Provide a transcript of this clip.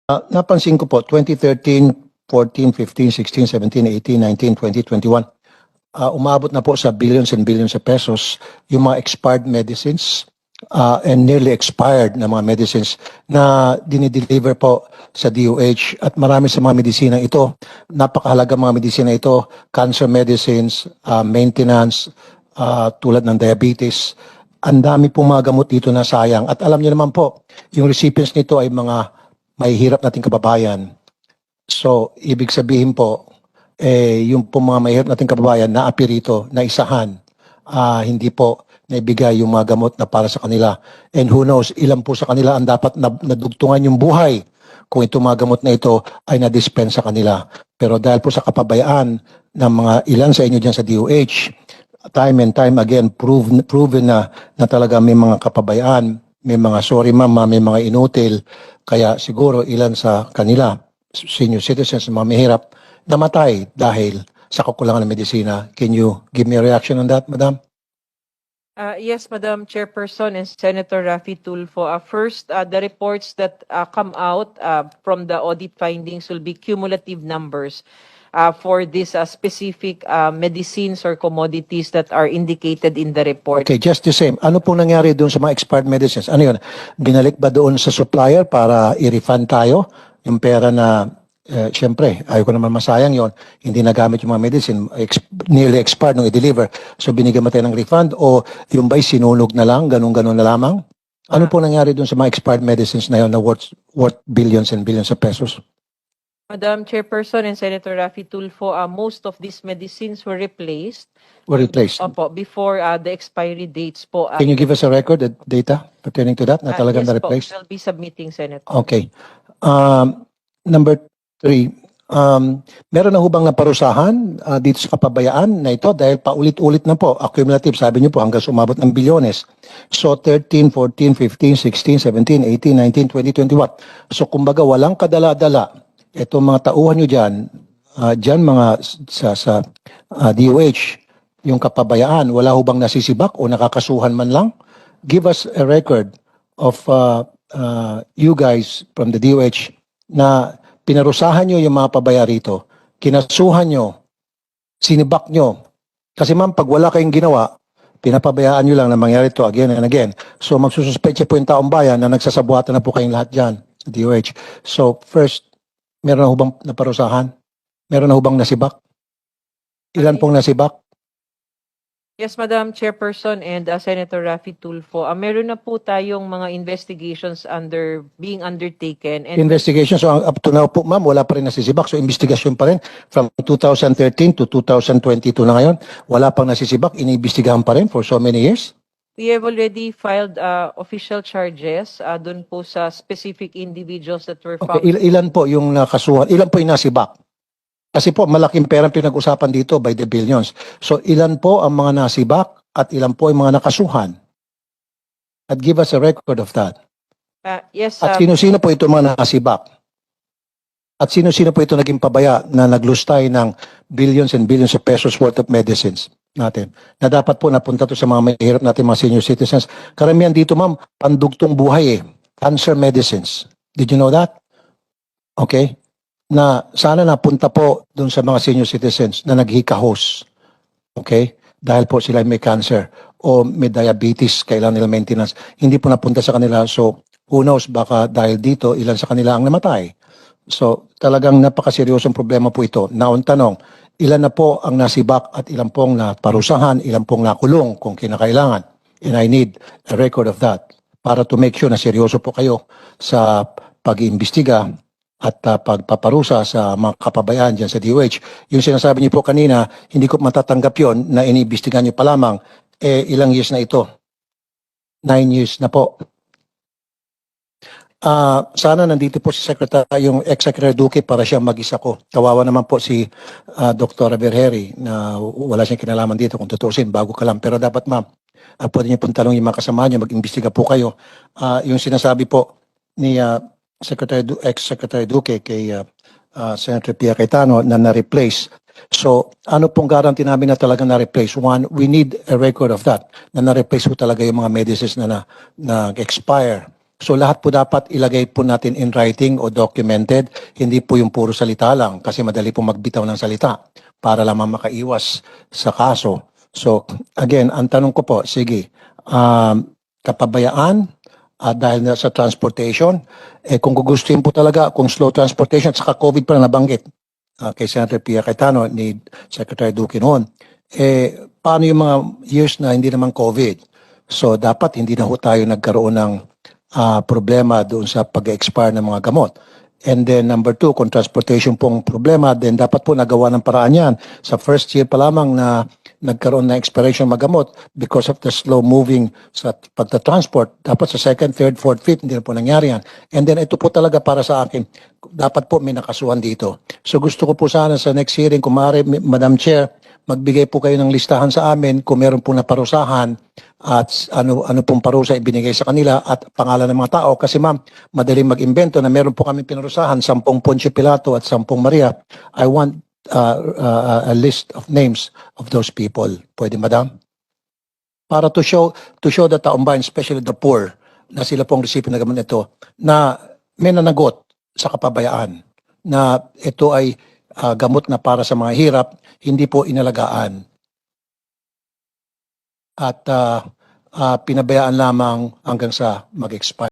Napansin ko po, 2013, 14, 15, 16, 17, 18, 19, 20, 21, umabot na po sa billions and billions of pesos yung mga expired medicines and nearly expired na mga medicines na dinideliver po sa DOH at marami sa mga medisina ito, napakahalaga mga medisina ito, cancer medicines, maintenance, tulad ng diabetes. Ang dami pong mga gamot dito na sayang. At alam niyo naman po, yung recipients nito ay mga mahihirap nating kababayan. So, ibig sabihin po, yung po mga mahirap nating kababayan na api rito, na isahan, hindi po naibigay yung mga gamot na para sa kanila. And who knows, ilan po sa kanila ang dapat nadugtungan yung buhay kung itong mga gamot na ito ay na-dispense sa kanila. Pero dahil po sa kapabayaan ng mga ilan sa inyo dyan sa DOH, time and time again, proven na talaga may mga kapabayaan, may mga sorry mama, may mga inutil, kaya siguro ilan sa kanila, senior citizens, mga mahirap, namatay dahil sa kakulangan ng medisina. Can you give me a reaction on that, Madam? Yes, Madam Chairperson and Senator Raffy Tulfo. First, the reports that come out from the audit findings will be cumulative numbers for these specific medicines or commodities that are indicated in the report. Okay, just the same. Ano pong nangyari doon sa mga expired medicines? Ano yun? Binalik ba doon sa supplier para i-refund tayo yung pera na, siyempre, ayaw ko naman masayang yon, hindi nagamit yung mga medicine, nearly expired nung i-deliver. So binigyan mo tayo ng refund o yung ba'y sinunog na lang, ganun-ganun na lamang? Ano pong nangyari doon sa mga expired medicines na yun na worth billions and billions of pesos? Madam Chairperson and Senator Raffy Tulfo, most of these medicines were replaced. Were replaced? Opo, before the expiry dates po. Can you give us a record, the data pertaining to that, na talagang yes na-replace? po, we'll be submitting, Senator. Okay. Number 3, meron na hubang naparusahan dito sa kapabayaan na ito dahil paulit-ulit na po, accumulative, sabi niyo po, hanggang sumabot ng bilyones. So 13, 14, 15, 16, 17, 18, 19, 20, 21. So kumbaga walang kadala-dala. Itong mga tauhan nyo dyan mga sa DOH, yung kapabayaan, wala hubang nasisibak o nakakasuhan man lang? Give us a record of you guys from the DOH na pinarusahan nyo yung mga pabaya rito, kinasuhan nyo, sinibak nyo. Kasi ma'am, pag wala kayong ginawa, pinapabayaan nyo lang na mangyari ito again and again. So magsususpecha po yung taong bayan na nagsasabuhatan na po kayong lahat dyan, DOH. So first, meron na hubang naparusahan? Meron na hubang nasibak? Ilan pong nasibak? Yes, Madam Chairperson and Senator Raffy Tulfo, meron na po tayong mga investigations being undertaken. And Investigation. So up to now po ma'am, wala pa rin nasisibak. So investigation pa rin from 2013 to 2022 na ngayon. Wala pang nasisibak. Iniimbestigahan pa rin for so many years. we have already filed official charges dun po sa specific individuals that were Okay, found. ilan po yung nakasuhan? Ilan po yung nasibak? Kasi po malaking pera pinag-usapan dito by the billions. So ilan po ang mga nasibak at ilan po yung mga nakasuhan? At give us a record of that. Yes, At sino-sino po ito mga nasibak? At sino-sino po ito naging pabaya na naglustay ng billions and billions of pesos worth of medicines natin? Na dapat po napunta to sa mga mahirap natin, mga senior citizens. Karamihan dito ma'am, pandugtong buhay cancer medicines. Did you know that? Okay. Na sana napunta po dun sa mga senior citizens na naghikahos. Okay? Dahil po sila may cancer o may diabetes, kailangan nila maintenance. Hindi po napunta sa kanila. So, who knows, baka dahil dito, ilan sa kanila ang namatay. So, talagang napakaseryosong problema po ito. Naon tanong, ilan na po ang nasibak at ilan pong naparusahan, ilan pong nakulong kung kinakailangan. And I need a record of that para to make sure na seryoso po kayo sa pag-iimbestiga at pagpaparusa sa mga kapabayaan dyan sa DOH. Yung sinasabi niyo po kanina, hindi ko matatanggap yon na iniimbestigahan niyo pa lamang, ilang years na ito? 9 years na po. Sana nandito po si Secretary, yung ex-Secretary Duque para siya mag-isa ko. Kawawa naman po si Dr. Berheri na wala siyang kinalaman dito kung tutusin, bago ka lang. Pero dapat ma'am, pwede niyo pong tanong yung mga kasama niyo, mag-imbestiga po kayo. Yung sinasabi po ni ex-Secretary Duque kay Senator Pia Cayetano na na-replace. So, ano pong guarantee namin na talaga na-replace? One, we need a record of that, na na-replace po talaga yung mga medicines na expire So lahat po dapat ilagay po natin in writing o documented, hindi po yung puro salita lang kasi madali po magbitaw ng salita para lamang makaiwas sa kaso. So again, ang tanong ko po, sige, kapabayaan dahil na sa transportation, kung gugustuhin po talaga, kung slow transportation, saka COVID pa na nabanggit kay Senator Pia Cayetano, ni Secretary Duque noon, paano yung mga years na hindi naman COVID? So dapat hindi na ho tayo nagkaroon ng problema doon sa pag-expire ng mga gamot. And then number 2, kung transportation pong problema, then dapat po nagawa ng paraan yan. Sa first year pa lamang na nagkaroon ng expiration magamot because of the slow moving sa pagta-transport. Dapat sa second, third, fourth, fifth, hindi na po nangyari yan. And then ito po talaga para sa akin, dapat po may nakasuhan dito. So gusto ko po sana sa next hearing, kung maaari, Madam Chair, magbigay po kayo ng listahan sa amin kung meron pong naparusahan at ano pong parusa ibinigay sa kanila at pangalan ng mga tao. Kasi ma'am, madaling mag-imbento na meron po kami pinarusahan, 10 Poncio Pilato at 10 Maria. I want a list of names of those people. Pwede, madam? Para to show the taong bayan, especially the poor, na sila pong recipient ng gamot nito, na may nanagot sa kapabayaan, na ito ay gamot na para sa mga hirap, hindi po inalagaan. At pinabayaan lamang hanggang sa mag-expire.